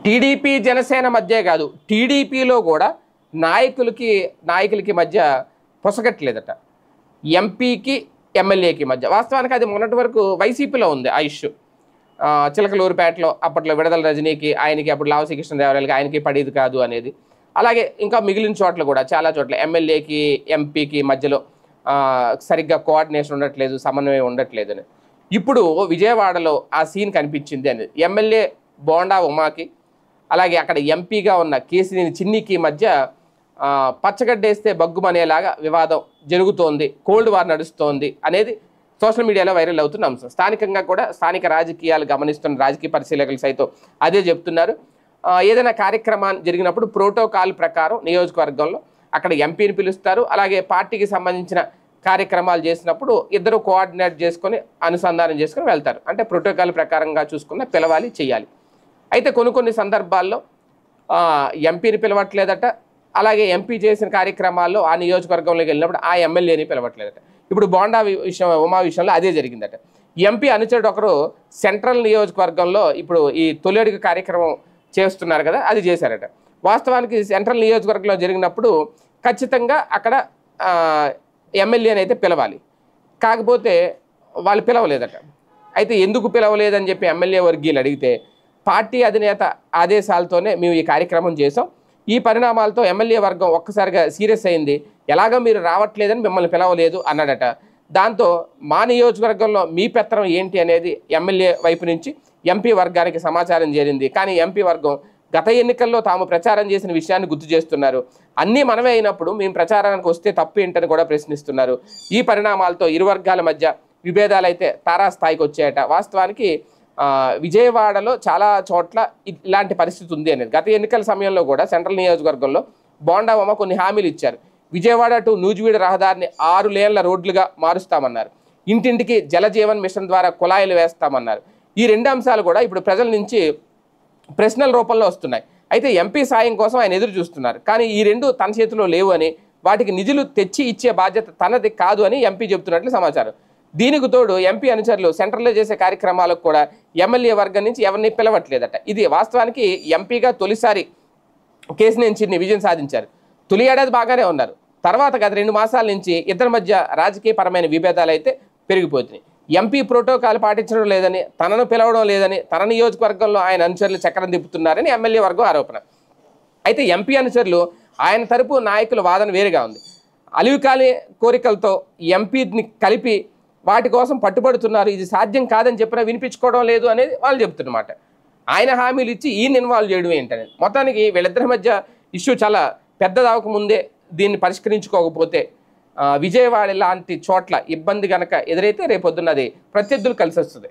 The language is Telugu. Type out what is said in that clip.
టీడీపీ జనసేన మధ్య కాదు, టీడీపీలో కూడా నాయకులకి మధ్య పొసగట్లేదట. ఎంపీకి ఎమ్మెల్యేకి మధ్య. వాస్తవానికి అది మొన్నటి వరకు వైసీపీలో ఉంది ఆ ఇష్యూ. చిలకలూరుపేటలో అప్పట్లో విడదల రజనీకి ఆయనకి, అప్పుడు లావసి కృష్ణదేవరాయలకి ఆయనకి పడేది కాదు అనేది. అలాగే ఇంకా మిగిలిన చోట్ల కూడా చాలా చోట్ల ఎమ్మెల్యేకి ఎంపీకి మధ్యలో సరిగ్గా కోఆర్డినేషన్ ఉండట్లేదు, సమన్వయం ఉండట్లేదు అని. ఇప్పుడు విజయవాడలో ఆ సీన్ కనిపించింది అనేది. ఎమ్మెల్యే బోండా ఉమాకి అలాగే అక్కడ ఎంపీగా ఉన్న కేసినేని చిన్నికి మధ్య పచ్చగడ్డేస్తే బగ్గుమనేలాగా వివాదం జరుగుతోంది, కోల్డ్ వార్ నడుస్తోంది అనేది సోషల్ మీడియాలో వైరల్ అవుతున్న అంశం. స్థానికంగా కూడా స్థానిక రాజకీయాలు గమనిస్తున్న రాజకీయ పరిశీలకులు సైతం అదే చెప్తున్నారు. ఏదైనా కార్యక్రమాన్ని జరిగినప్పుడు ప్రోటోకాల్ ప్రకారం నియోజకవర్గంలో అక్కడ ఎంపీని పిలుస్తారు. అలాగే పార్టీకి సంబంధించిన కార్యక్రమాలు చేసినప్పుడు ఇద్దరు కోఆర్డినేట్ చేసుకొని అనుసంధానం చేసుకొని వెళ్తారు. అంటే ప్రోటోకాల్ ప్రకారంగా చూసుకున్న పిలవాలి, చేయాలి. అయితే కొన్ని సందర్భాల్లో ఎంపీని పిలవట్లేదట. అలాగే ఎంపీ చేసిన కార్యక్రమాల్లో ఆ నియోజకవర్గంలోకి వెళ్ళినప్పుడు ఆ ఎమ్మెల్యేని పిలవట్లేదట. ఇప్పుడు బోండా ఉమా విషయంలో అదే జరిగిందట. ఎంపీ అనుచరుడు ఒకరు సెంట్రల్ నియోజకవర్గంలో ఇప్పుడు ఈ తొలి అడుగు కార్యక్రమం చేస్తున్నారు కదా, అది చేశారట. వాస్తవానికి సెంట్రల్ నియోజకవర్గంలో జరిగినప్పుడు ఖచ్చితంగా అక్కడ ఎమ్మెల్యేని అయితే పిలవాలి. కాకపోతే వాళ్ళు పిలవలేదట. అయితే ఎందుకు పిలవలేదని చెప్పి ఎమ్మెల్యే వర్గీయులు అడిగితే పార్టీ అధినేత ఆదేశాలతోనే మేము ఈ కార్యక్రమం చేసాం, ఈ పరిణామాలతో ఎమ్మెల్యే వర్గం ఒక్కసారిగా సీరియస్ అయింది, ఎలాగో మీరు రావట్లేదని మిమ్మల్ని పిలవలేదు అన్నాడట. దాంతో మా నియోజకవర్గంలో మీ పెత్తనం ఏంటి అనేది ఎమ్మెల్యే వైపు నుంచి ఎంపీ వర్గానికి సమాచారం చేరింది. కానీ ఎంపీ వర్గం గత ఎన్నికల్లో తాము ప్రచారం చేసిన విషయాన్ని గుర్తు చేస్తున్నారు. అన్నీ మనమే అయినప్పుడు మేము ప్రచారానికి వస్తే తప్పు ఏంటని కూడా ప్రశ్నిస్తున్నారు. ఈ పరిణామాలతో ఇరు వర్గాల మధ్య విభేదాలు అయితే తారాస్థాయికి వచ్చాయట. వాస్తవానికి విజయవాడలో చాలా చోట్ల ఇలాంటి పరిస్థితి ఉంది అనేది. గత ఎన్నికల సమయంలో కూడా సెంట్రల్ నియోజకవర్గంలో బోండా ఉమ కొన్ని హామీలు ఇచ్చారు. విజయవాడ టు నూజివీడు రహదారిని 6 లేన్ల రోడ్లుగా మారుస్తామన్నారు. ఇంటింటికి జలజీవన్ మిషన్ ద్వారా కుళాయిలు వేస్తామన్నారు. ఈ 2 అంశాలు కూడా ఇప్పుడు ప్రజల నుంచి ప్రశ్నల రూపంలో వస్తున్నాయి. అయితే ఎంపీ సాయం కోసం ఆయన ఎదురు చూస్తున్నారు. కానీ ఈ 2 తన చేతిలో లేవు అని, వాటికి నిధులు తెచ్చి ఇచ్చే బాధ్యత తనది కాదు అని ఎంపీ చెబుతున్నట్లు సమాచారం. దీనికి తోడు ఎంపీ అనుచరులు సెంట్రల్లో చేసే కార్యక్రమాలకు కూడా ఎమ్మెల్యే వర్గం నుంచి ఎవరిని పిలవట్లేదట. ఇది వాస్తవానికి ఎంపీగా తొలిసారి కేసినేని చిన్ని విజయం సాధించారు. తొలి ఏడాది బాగానే ఉన్నారు. తర్వాత గత 2 మాసాల నుంచి ఇద్దరి మధ్య రాజకీయపరమైన విభేదాలు అయితే పెరిగిపోతున్నాయి. ఎంపీ ప్రోటోకాల్ పాటించడం లేదని, తనను పిలవడం లేదని, తన నియోజకవర్గంలో ఆయన అనుచరులు చక్రం తిప్పుతున్నారని ఎమ్మెల్యే వర్గం ఆరోపణ. అయితే ఎంపీ అనుచరులు ఆయన తరపు నాయకుల వాదన వేరుగా ఉంది. అలివికాలి కోరికలతో ఎంపీని కలిపి వాటి కోసం పట్టుబడుతున్నారు, ఇది సాధ్యం కాదని చెప్పినా వినిపించుకోవడం లేదు అనేది వాళ్ళు చెబుతున్నమాట. ఆయన హామీలు ఇచ్చి ఈయన ఇన్వాల్వ్ చేయడం ఏంటనేది. మొత్తానికి వీళ్ళిద్దరి మధ్య ఇష్యూ చాలా పెద్దదవక ముందే దీన్ని పరిష్కరించుకోకపోతే విజయవాడ లాంటి చోట్ల ఇబ్బంది కనుక ఎదురైతే రేపొద్దున్నది ప్రత్యర్థులు కలిసి వస్తుంది.